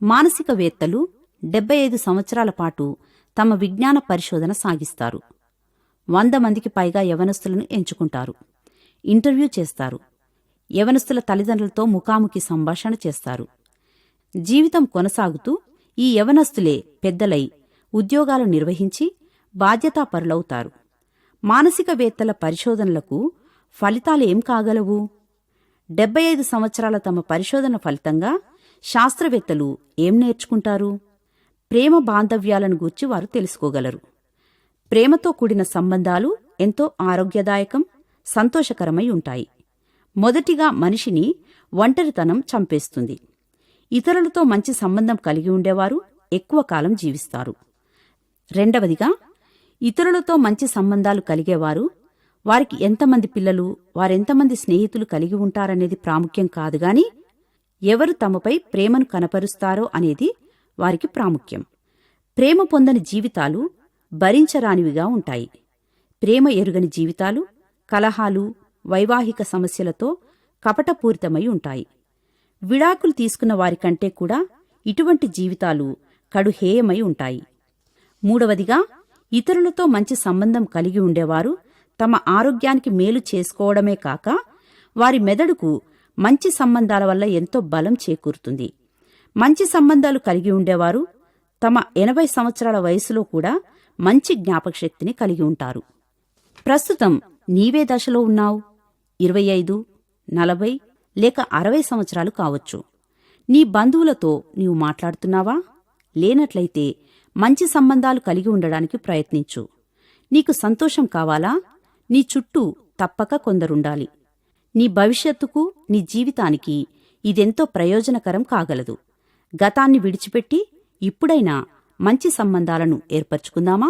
మానసికవేత్తలు 75 సంవత్సరాల పాటు తమ విజ్ఞాన పరిశోధన సాగిస్తారు. 100 మందికి పైగా యవనస్తులను ఎంచుకుంటారు. ఇంటర్వ్యూ చేస్తారు. యవనస్తుల తల్లిదండ్రులతో ముఖాముఖి సంభాషణ చేస్తారు. జీవితం కొనసాగుతూ ఈ యవనస్తులే పెద్దలై ఉద్యోగాలు నిర్వహించి బాధ్యతాపరులవుతారు. మానసికవేత్తల పరిశోధనలకు ఫలితాలేం కాగలవు? 75 సంవత్సరాల తమ పరిశోధన ఫలితంగా శాస్త్రవేత్తలు ఏం నేర్చుకుంటారు? ప్రేమ బాంధవ్యాలను గూర్చి వారు తెలుసుకోగలరు. ప్రేమతో కూడిన సంబంధాలు ఎంతో ఆరోగ్యదాయకం, సంతోషకరమై ఉంటాయి. మొదటిగా మనిషిని ఒంటరితనం చంపేస్తుంది. ఇతరులతో మంచి సంబంధం కలిగి ఉండేవారు ఎక్కువ కాలం జీవిస్తారు. రెండవదిగా, ఇతరులతో మంచి సంబంధాలు కలిగేవారు వారికి ఎంతమంది పిల్లలు, వారెంతమంది స్నేహితులు కలిగి ఉంటారనేది ప్రాముఖ్యం కాదుగాని ఎవరు తమపై ప్రేమను కనపరుస్తారో అనేది వారికి ప్రాముఖ్యం. ప్రేమ పొందని జీవితాలు భరించరానివిగా ఉంటాయి. ప్రేమ ఎరుగని జీవితాలు కలహాలు, వైవాహిక సమస్యలతో కపటపూరితమై ఉంటాయి. విడాకులు తీసుకున్న వారికంటే కూడా ఇటువంటి జీవితాలు కడుహేయమై ఉంటాయి. మూడవదిగా, ఇతరులతో మంచి సంబంధం కలిగి ఉండేవారు తమ ఆరోగ్యానికి మేలు చేసుకోవడమే కాక వారి మెదడుకు మంచి సంబంధాల వల్ల ఎంతో బలం చేకూరుతుంది. మంచి సంబంధాలు కలిగి ఉండేవారు తమ 80 సంవత్సరాల వయసులో కూడా మంచి జ్ఞాపకశక్తిని కలిగి ఉంటారు. ప్రస్తుతం నీవే దశలో ఉన్నావు? 25, 40 లేక 60 సంవత్సరాలు కావచ్చు. నీ బంధువులతో నీవు మాట్లాడుతున్నావా? లేనట్లయితే మంచి సంబంధాలు కలిగి ఉండడానికి ప్రయత్నించు. నీకు సంతోషం కావాలా? నీ చుట్టూ తప్పక కొందరుండాలి. నీ భవిష్యత్తుకు, నీ జీవితానికి ఇదెంతో ప్రయోజనకరం కాగలదు. గతాన్ని విడిచిపెట్టి ఇప్పుడైనా మంచి సంబంధాలను ఏర్పరచుకుందామా?